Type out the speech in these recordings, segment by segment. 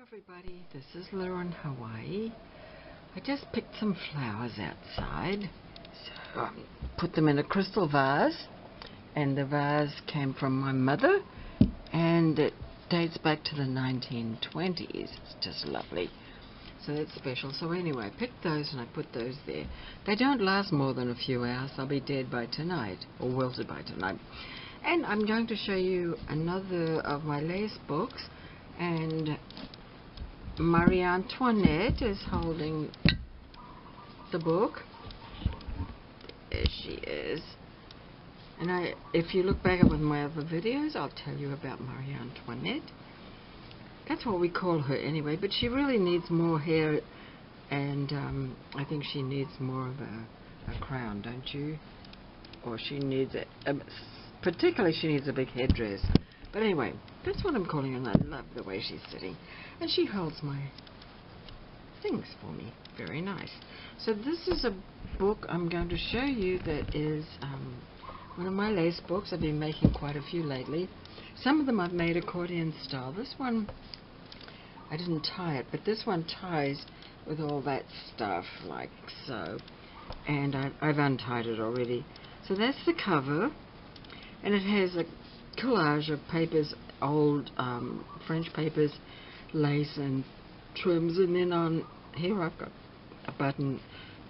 everybody, this is Laura in Hawaii. I just picked some flowers outside, so I put them in a crystal vase, and the vase came from my mother, and it dates back to the 1920s. It's just lovely, so that's special. So anyway, I picked those and I put those there. They don't last more than a few hours. They'll be dead by tonight, or wilted by tonight. And I'm going to show you another of my lace books, and Marie Antoinette is holding the book. There she is. And if you look back at my other videos, I'll tell you about Marie Antoinette. That's what we call her anyway, but she really needs more hair, and I think she needs more of a crown, don't you? Or she needs particularly she needs a big headdress. But anyway, that's what I'm calling her, and I love the way she's sitting. And she holds my things for me. Very nice. So this is a book I'm going to show you that is one of my lace books. I've been making quite a few lately. Some of them I've made accordion style. This one, I didn't tie it, but this one ties with all that stuff, like so. And I've untied it already. So that's the cover, and it has a collage of papers, old French papers, lace and trims, and then on here I've got a button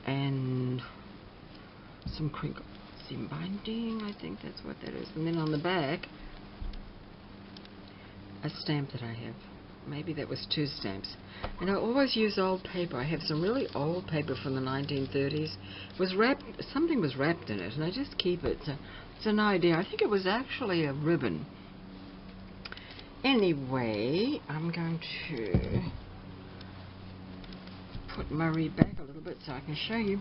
and some crinkle seam binding, I think that's what that is, and then on the back a stamp that I have. Maybe that was 2 stamps. And I always use old paper. I have some really old paper from the 1930s. It was wrapped, something was wrapped in it, and I just keep it. So it's an idea. I think it was actually a ribbon. Anyway, I'm going to put Marie back a little bit so I can show you.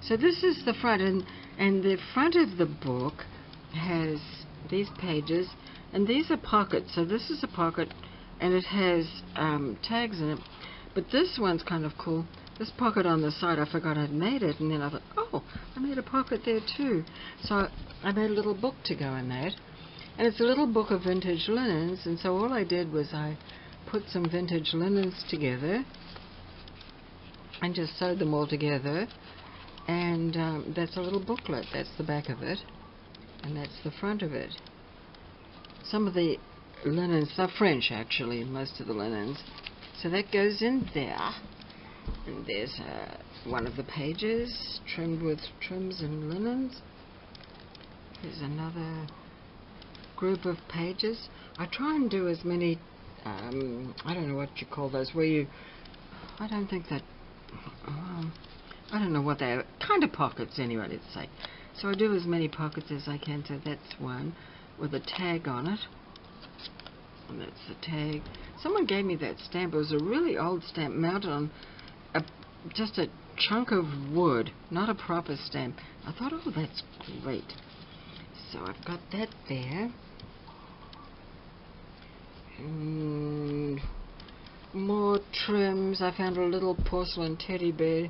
So this is the front, and the front of the book has these pages, and these are pockets. So this is a pocket, and it has tags in it. But this one's kind of cool. This pocket on the side, I forgot I'd made it, and then I thought, oh, I made a pocket there too. So I made a little book to go in that. And it's a little book of vintage linens, and so all I did was I put some vintage linens together and just sewed them all together. And that's a little booklet. That's the back of it, and that's the front of it. Some of the linens are French, actually, most of the linens. So that goes in there. And there's one of the pages trimmed with trims and linens. There's another group of pages. I try and do as many, I don't know what you call those, where you, I don't think that, I don't know what they are, kind of pockets anyway, let's say. So I do as many pockets as I can. So that's one with a tag on it. And that's the tag. Someone gave me that stamp. It was a really old stamp mounted on just a chunk of wood, not a proper stamp. I thought, oh, that's great. So I've got that there. And more trims. I found a little porcelain teddy bear.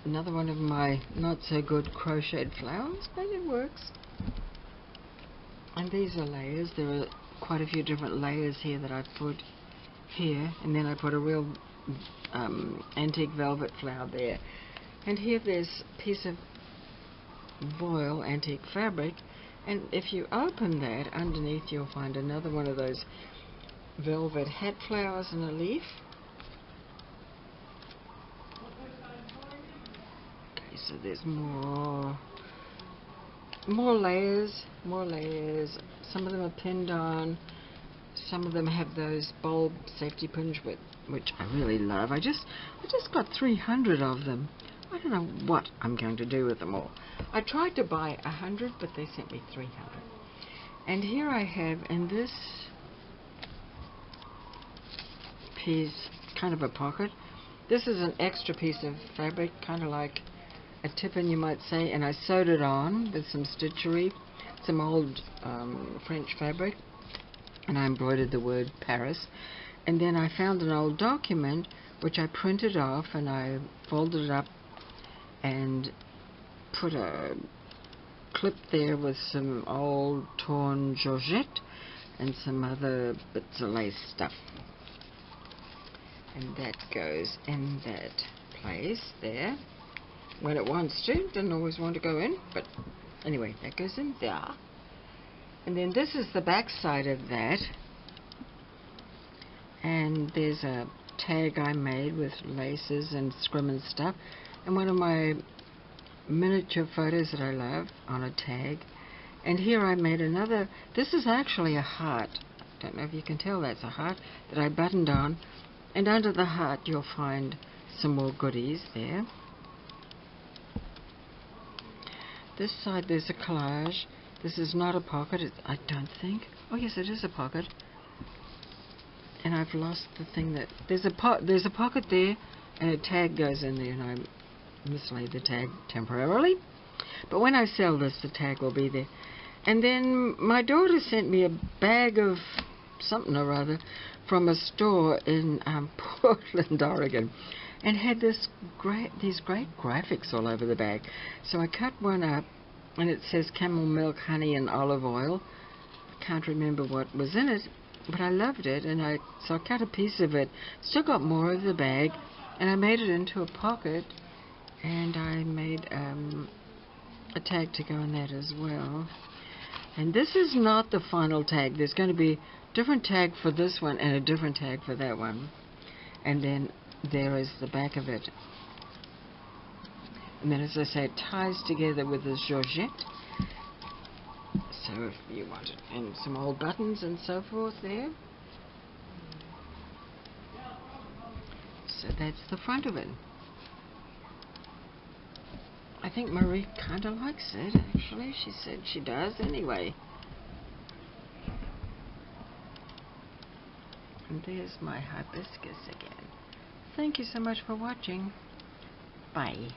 Another one of my not so good crocheted flowers, but it works. And these are layers. There are quite a few different layers here that I put here, and then I put a real antique velvet flower there. And here there's a piece of voile antique fabric, and if you open that, underneath you'll find another one of those velvet hat flowers and a leaf. Okay, so there's more layers, more layers. Some of them are pinned on. Some of them have those bulb safety pins, which I really love. I just got 300 of them. I don't know what I'm going to do with them all. I tried to buy 100, but they sent me 300. And here I have, in this piece, kind of a pocket, this is an extra piece of fabric, kind of like a tip-in, you might say, and I sewed it on with some stitchery, some old French fabric, and I embroidered the word Paris. And then I found an old document which I printed off, and I folded it up and put a clip there with some old torn georgette and some other bits of lace stuff. and that goes in that place there when it wants to. Doesn't always want to go in, but anyway, that goes in there. And then this is the back side of that, and there's a tag I made with laces and scrim and stuff, and one of my miniature photos that I love on a tag. And here I made another. This is actually a heart. Don't know if you can tell that's a heart that I buttoned on, and under the heart you'll find some more goodies there. This side there's a collage. This is not a pocket, I don't think. Oh yes, it is a pocket. And I've lost the thing that there's a pocket there, and a tag goes in there, and I mislaid the tag temporarily. But when I sell this, the tag will be there. And then my daughter sent me a bag of something or other from a store in Portland, Oregon, and had these great graphics all over the bag. So I cut one up, and it says camel milk, honey, and olive oil. I can't remember what was in it, but I loved it, and so I cut a piece of it. Still got more of the bag, and I made it into a pocket, and I made a tag to go in that as well. And this is not the final tag. There's going to be a different tag for this one and a different tag for that one. And then there is the back of it. And then, as I say, it ties together with this georgette. So if you want it, and some old buttons and so forth there. So that's the front of it. I think Marie kind of likes it, actually. She said she does anyway. And there's my hibiscus again. Thank you so much for watching. Bye.